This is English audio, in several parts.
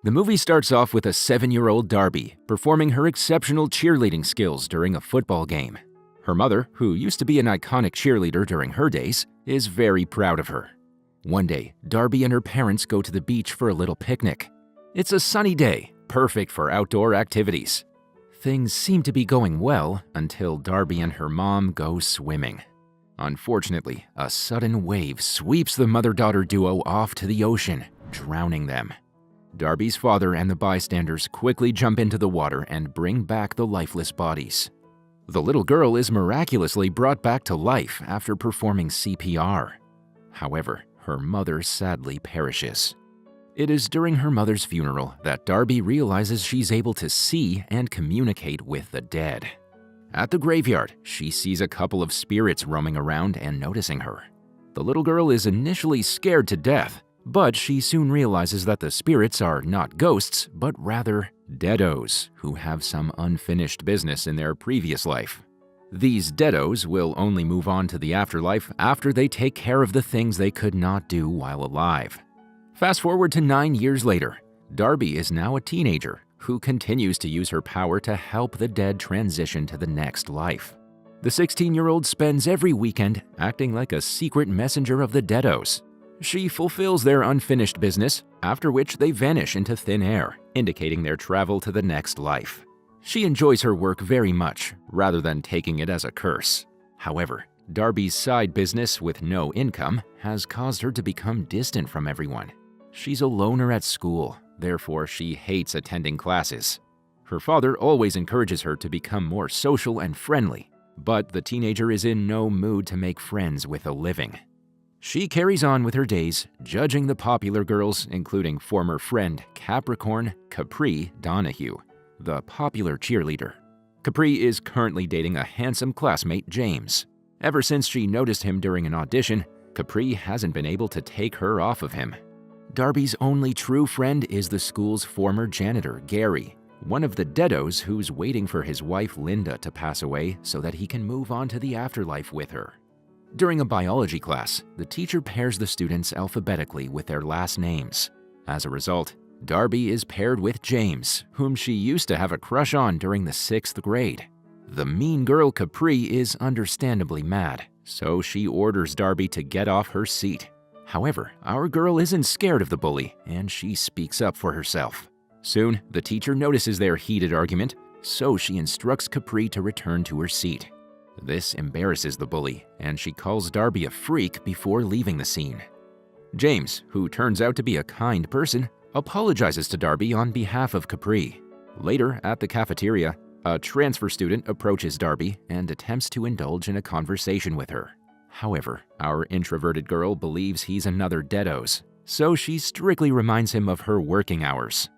The movie starts off with a 7-year-old Darby performing her exceptional cheerleading skills during a football game. Her mother, who used to be an iconic cheerleader during her days, is very proud of her. One day, Darby and her parents go to the beach for a little picnic. It's a sunny day, perfect for outdoor activities. Things seem to be going well until Darby and her mom go swimming. Unfortunately, a sudden wave sweeps the mother-daughter duo off to the ocean, drowning them. Darby's father and the bystanders quickly jump into the water and bring back the lifeless bodies. The little girl is miraculously brought back to life after performing CPR. However, her mother sadly perishes. It is during her mother's funeral that Darby realizes she's able to see and communicate with the dead. At the graveyard, she sees a couple of spirits roaming around and noticing her. The little girl is initially scared to death, but she soon realizes that the spirits are not ghosts, but rather Deados, who have some unfinished business in their previous life. These Deados will only move on to the afterlife after they take care of the things they could not do while alive. Fast forward to 9 years later, Darby is now a teenager who continues to use her power to help the dead transition to the next life. The 16-year-old spends every weekend acting like a secret messenger of the Deados. She fulfills their unfinished business, after which they vanish into thin air, indicating their travel to the next life. She enjoys her work very much, rather than taking it as a curse. However, Darby's side business with no income has caused her to become distant from everyone. She's a loner at school, therefore she hates attending classes. Her father always encourages her to become more social and friendly, but the teenager is in no mood to make friends with a living. She carries on with her days, judging the popular girls, including former friend Capricorn Capri Donahue, the popular cheerleader. Capri is currently dating a handsome classmate, James. Ever since she noticed him during an audition, Capri hasn't been able to take her off of him. Darby's only true friend is the school's former janitor, Gary, one of the Deados who's waiting for his wife Linda to pass away so that he can move on to the afterlife with her. During a biology class, the teacher pairs the students alphabetically with their last names. As a result, Darby is paired with James, whom she used to have a crush on during the 6th grade. The mean girl Capri is understandably mad, so she orders Darby to get off her seat. However, our girl isn't scared of the bully, and she speaks up for herself. Soon, the teacher notices their heated argument, so she instructs Capri to return to her seat. This embarrasses the bully, and she calls Darby a freak before leaving the scene. James, who turns out to be a kind person, apologizes to Darby on behalf of Capri. Later, at the cafeteria, a transfer student approaches Darby and attempts to indulge in a conversation with her. However, our introverted girl believes he's another Deados, so she strictly reminds him of her working hours.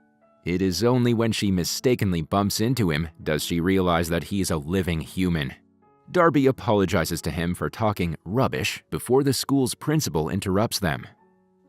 It is only when she mistakenly bumps into him does she realize that he's a living human. Darby apologizes to him for talking rubbish before the school's principal interrupts them.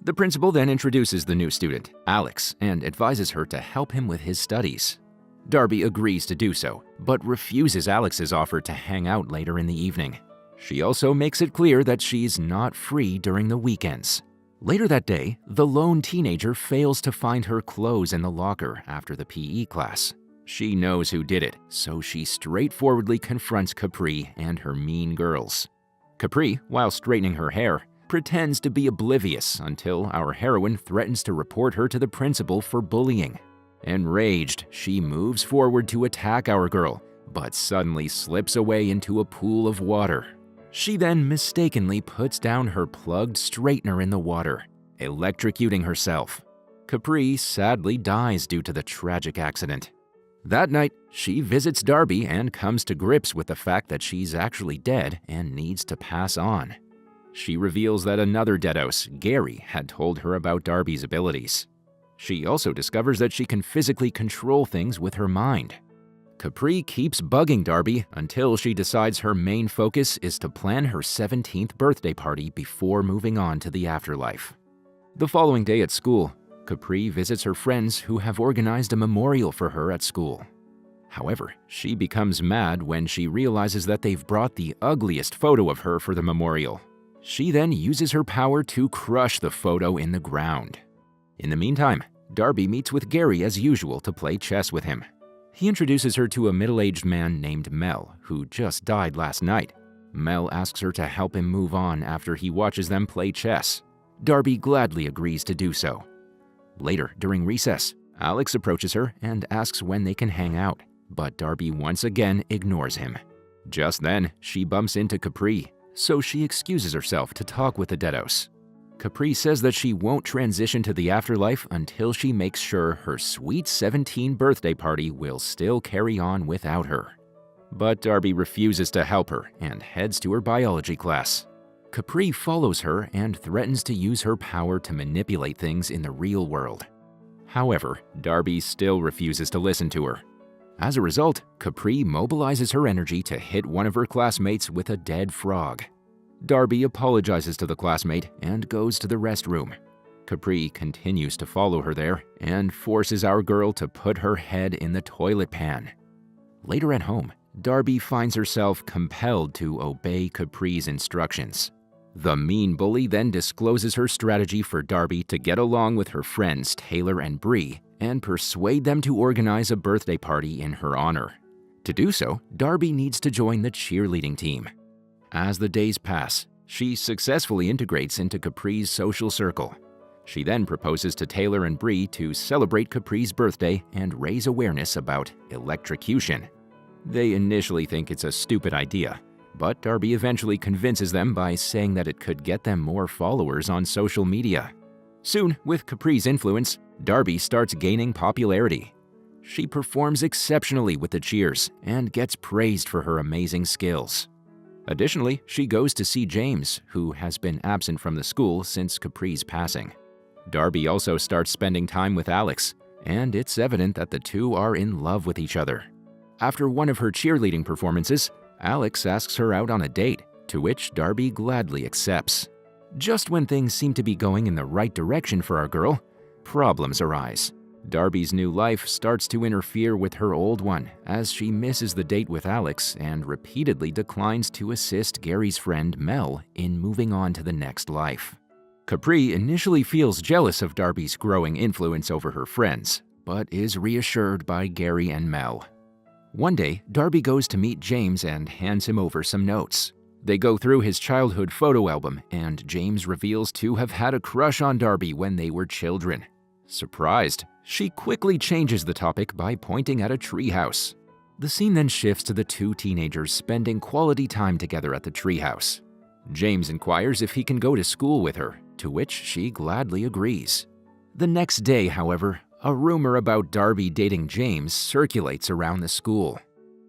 The principal then introduces the new student, Alex, and advises her to help him with his studies. Darby agrees to do so, but refuses Alex's offer to hang out later in the evening. She also makes it clear that she's not free during the weekends. Later that day, the lone teenager fails to find her clothes in the locker after the PE class. She knows who did it, so she straightforwardly confronts Capri and her mean girls. Capri, while straightening her hair, pretends to be oblivious until our heroine threatens to report her to the principal for bullying. Enraged, she moves forward to attack our girl, but suddenly slips away into a pool of water. She then mistakenly puts down her plugged straightener in the water, electrocuting herself. Capri sadly dies due to the tragic accident. That night, she visits Darby and comes to grips with the fact that she's actually dead and needs to pass on. She reveals that another Deados, Gary, had told her about Darby's abilities. She also discovers that she can physically control things with her mind. Capri keeps bugging Darby until she decides her main focus is to plan her 17th birthday party before moving on to the afterlife. The following day at school, Capri visits her friends who have organized a memorial for her at school. However, she becomes mad when she realizes that they've brought the ugliest photo of her for the memorial. She then uses her power to crush the photo in the ground. In the meantime, Darby meets with Gary as usual to play chess with him. He introduces her to a middle-aged man named Mel, who just died last night. Mel asks her to help him move on after he watches them play chess. Darby gladly agrees to do so. Later, during recess, Alex approaches her and asks when they can hang out, but Darby once again ignores him. Just then, she bumps into Capri, so she excuses herself to talk with the Deados. Capri says that she won't transition to the afterlife until she makes sure her sweet 17 birthday party will still carry on without her. But Darby refuses to help her and heads to her biology class. Capri follows her and threatens to use her power to manipulate things in the real world. However, Darby still refuses to listen to her. As a result, Capri mobilizes her energy to hit one of her classmates with a dead frog. Darby apologizes to the classmate and goes to the restroom. Capri continues to follow her there and forces our girl to put her head in the toilet pan. Later at home, Darby finds herself compelled to obey Capri's instructions. The mean bully then discloses her strategy for Darby to get along with her friends Taylor and Bree and persuade them to organize a birthday party in her honor. To do so, Darby needs to join the cheerleading team. As the days pass, she successfully integrates into Capri's social circle. She then proposes to Taylor and Bree to celebrate Capri's birthday and raise awareness about electrocution. They initially think it's a stupid idea, but Darby eventually convinces them by saying that it could get them more followers on social media. Soon, with Capri's influence, Darby starts gaining popularity. She performs exceptionally with the cheers and gets praised for her amazing skills. Additionally, she goes to see James, who has been absent from the school since Capri's passing. Darby also starts spending time with Alex, and it's evident that the two are in love with each other. After one of her cheerleading performances, Alex asks her out on a date, to which Darby gladly accepts. Just when things seem to be going in the right direction for our girl, problems arise. Darby's new life starts to interfere with her old one as she misses the date with Alex and repeatedly declines to assist Gary's friend Mel in moving on to the next life. Capri initially feels jealous of Darby's growing influence over her friends, but is reassured by Gary and Mel. One day, Darby goes to meet James and hands him over some notes. They go through his childhood photo album, and James reveals to have had a crush on Darby when they were children. Surprised, she quickly changes the topic by pointing at a treehouse. The scene then shifts to the two teenagers spending quality time together at the treehouse. James inquires if he can go to school with her, to which she gladly agrees. The next day, however, a rumor about Darby dating James circulates around the school.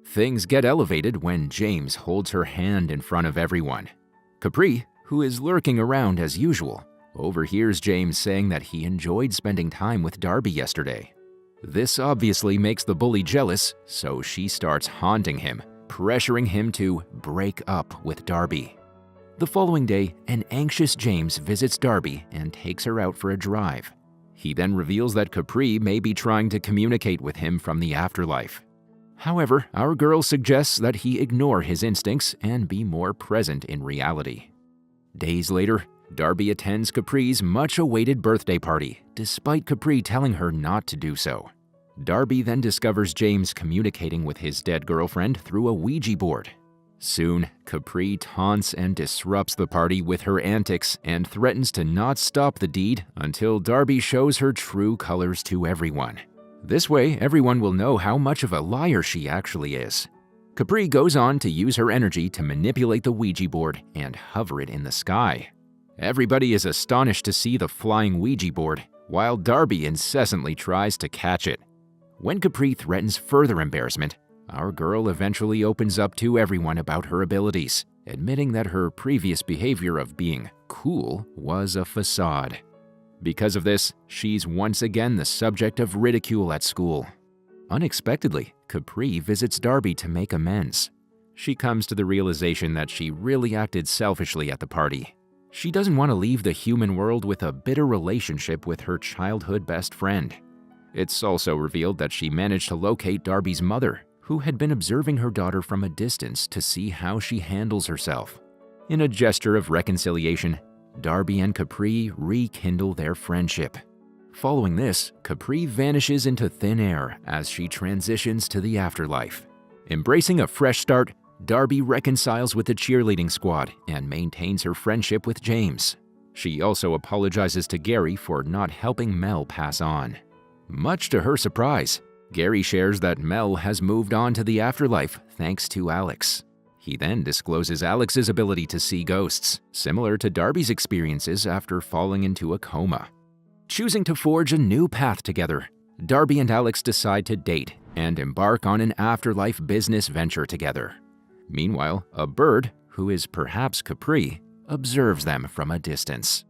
Things get elevated when James holds her hand in front of everyone. Capri, who is lurking around as usual, overhears James saying that he enjoyed spending time with Darby yesterday. This obviously makes the bully jealous, so she starts haunting him, pressuring him to break up with Darby. The following day, an anxious James visits Darby and takes her out for a drive. He then reveals that Capri may be trying to communicate with him from the afterlife. However, our girl suggests that he ignore his instincts and be more present in reality. Days later, Darby attends Capri's much-awaited birthday party, despite Capri telling her not to do so. Darby then discovers James communicating with his dead girlfriend through a Ouija board. Soon, Capri taunts and disrupts the party with her antics and threatens to not stop the deed until Darby shows her true colors to everyone. This way, everyone will know how much of a liar she actually is. Capri goes on to use her energy to manipulate the Ouija board and hover it in the sky. Everybody is astonished to see the flying Ouija board, while Darby incessantly tries to catch it. When Capri threatens further embarrassment, our girl eventually opens up to everyone about her abilities, admitting that her previous behavior of being cool was a facade. Because of this, she's once again the subject of ridicule at school. Unexpectedly, Capri visits Darby to make amends. She comes to the realization that she really acted selfishly at the party. She doesn't want to leave the human world with a bitter relationship with her childhood best friend. It's also revealed that she managed to locate Darby's mother, who had been observing her daughter from a distance to see how she handles herself. In a gesture of reconciliation, Darby and Capri rekindle their friendship. Following this, Capri vanishes into thin air as she transitions to the afterlife. Embracing a fresh start, Darby reconciles with the cheerleading squad and maintains her friendship with James. She also apologizes to Gary for not helping Mel pass on. Much to her surprise, Gary shares that Mel has moved on to the afterlife thanks to Alex. He then discloses Alex's ability to see ghosts, similar to Darby's experiences after falling into a coma. Choosing to forge a new path together, Darby and Alex decide to date and embark on an afterlife business venture together. Meanwhile, a bird, who is perhaps Capri, observes them from a distance.